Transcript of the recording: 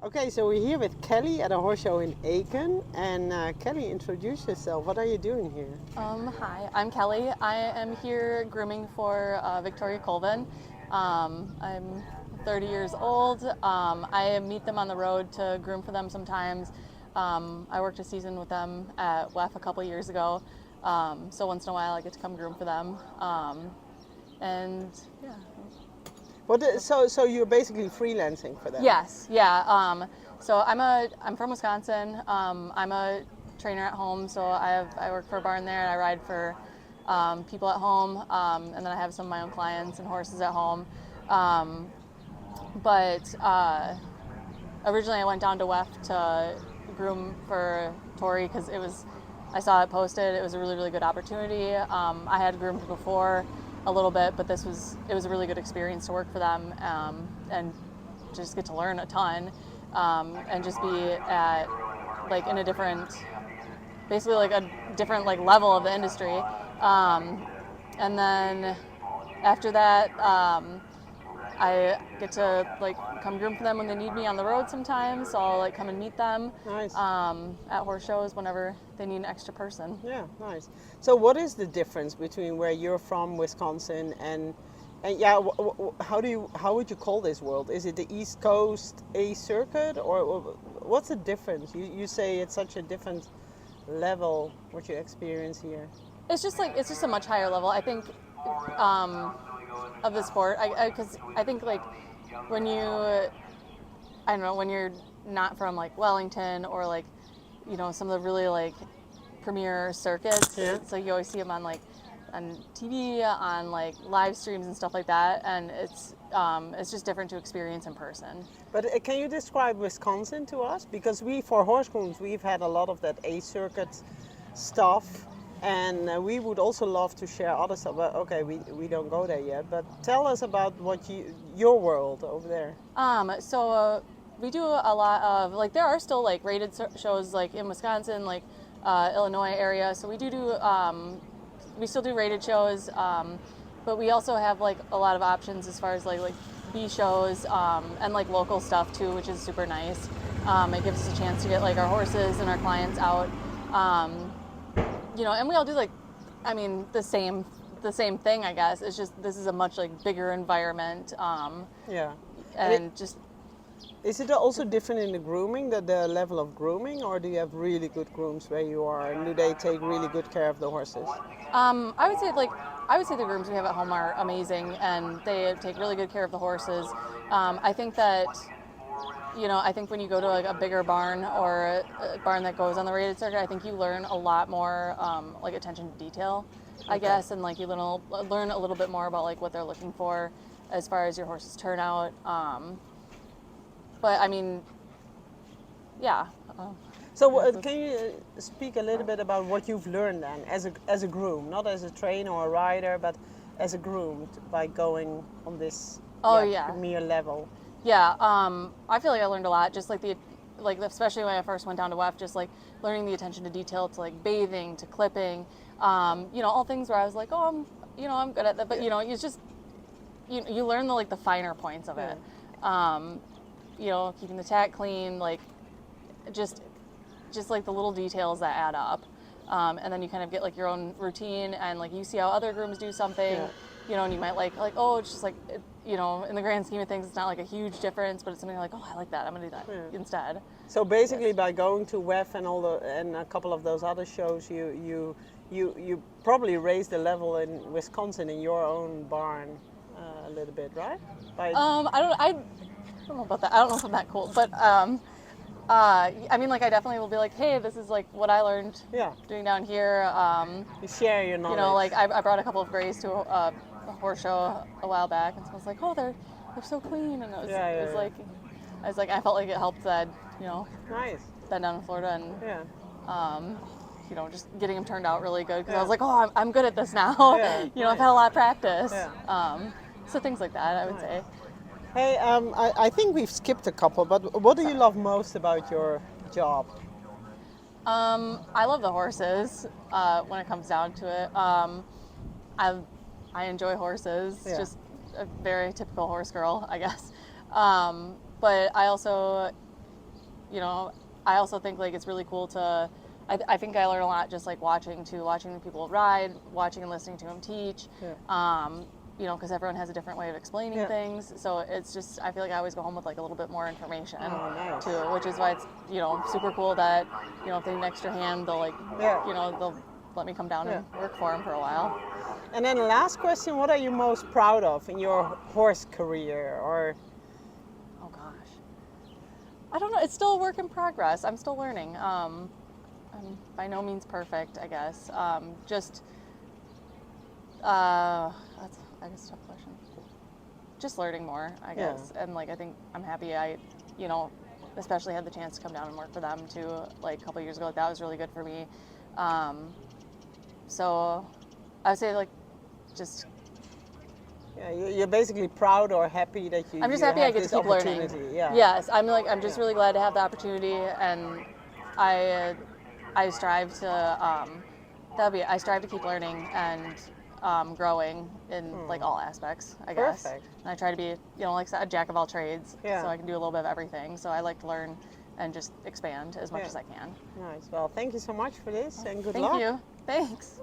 Okay, so we're here with Kelly at a horse show in Aiken. And Kelly, introduce yourself. What are you doing here? Hi, I'm Kelly. I am here grooming for Victoria Colvin. I'm 30 years old. I meet them on the road to groom for them sometimes. I worked a season with them at WEF a couple years ago. So once in a while I get to come groom for them. And yeah. So you're basically freelancing for them? Yes, yeah. So I'm from Wisconsin. I'm a trainer at home, so I work for a barn there, and I ride for people at home, and then I have some of my own clients and horses at home. But originally I went down to WEF to groom for Tori because I saw it posted. It was a really, really good opportunity. I had groomed before a little bit, but it was a really good experience to work for them and just get to learn a ton and just be at in a different, basically like a different level of the industry. And then after that, I get to come groom for them when they need me on the road sometimes. So I'll come and meet them. Nice. At horse shows whenever they need an extra person. Yeah, nice. So what is the difference between where you're from, Wisconsin, and yeah, how would you call this world? Is it the East Coast A circuit, or what's the difference? You say it's such a different level what you experience here. It's just a much higher level, I think, of the sport. Because I think when you, I don't know, when you're not from Wellington or some of the really premier circuits. Yeah. So you always see them on TV, on live streams and stuff like that, and it's just different to experience in person. But can you describe Wisconsin to us? Because for horse grooms, we've had a lot of that A circuit stuff, and we would also love to share other stuff. But okay, we don't go there yet. But tell us about your world over there. So we do a lot of there are still rated shows in Wisconsin, Illinois area. So we still do rated shows, but we also have a lot of options as far as B shows and local stuff too, which is super nice. It gives us a chance to get our horses and our clients out, and we all do the same thing, I guess. It's just this is a much bigger environment. Yeah, and just. Is it also different in the grooming, the level of grooming, or do you have really good grooms where you are, and do they take really good care of the horses? I would say the grooms we have at home are amazing, and they take really good care of the horses. I think that, I think when you go to a bigger barn or a barn that goes on the rated circuit, I think you learn a lot more attention to detail, I guess, and you learn a little bit more about what they're looking for as far as your horse's turnout. But I mean, yeah. So can you speak a little bit about what you've learned then as a groom, not as a trainer or a rider, but as a groom by going on this premier level? Yeah, I feel like I learned a lot. Just especially when I first went down to WEF, just learning the attention to detail, to bathing, to clipping, all things where I was I'm good at that. But it's just you learn the finer points of it. Keeping the tack clean, just the little details that add up. And then you kind of get your own routine, and you see how other grooms do something, and you might it's just in the grand scheme of things, it's not a huge difference, but it's something I like that, I'm gonna do that instead. So basically, by going to WEF and a couple of those other shows, you probably raised the level in Wisconsin in your own barn a little bit, right? I don't know about that. I don't know if I'm that cool, but I definitely will be hey, this is what I learned doing down here. You share your knowledge. I brought a couple of grays to a horse show a while back, and someone's oh, they're so clean, and I felt like it helped that nice. Been down in Florida, and just getting them turned out really good, because I was oh, I'm good at this now. I've had a lot of practice. So things like that, I would say. Hey, I think we've skipped a couple, but what do you love most about your job? I love the horses when it comes down to it. I enjoy horses, just a very typical horse girl, I guess. But I also, you know, I also think like it's really cool to, I think I learn a lot just like watching people ride, watching and listening to them teach. Yeah. You know, because everyone has a different way of explaining things. So it's just, I feel like I always go home with like a little bit more information Nice. too, which is why it's, you know, super cool that, you know, if they need an extra hand, they'll like, you know, they'll let me come down and work for them for a while. And then last question, what are you most proud of in your horse career? Or Oh gosh. I don't know. It's still a work in progress. I'm still learning. I'm by no means perfect, I guess. That's, I guess, a tough question. Just learning more, I guess. And like, I think I'm happy you know, especially had the chance to come down and work for them too, like a couple years ago. That was really good for me. So I would say like, just. Yeah, you're basically proud or happy that you. I'm just you happy have I get this to keep learning. opportunity. Yeah. Yes, I'm just really glad to have the opportunity, and I strive to I strive to keep learning and growing in like all aspects, I guess. Perfect. And I try to be, you know, like I said, a jack of all trades, Yeah. so I can do a little bit of everything. So I like to learn and just expand as much as I can. Nice. Well, thank you so much for this, and good Thank luck. you. Thanks.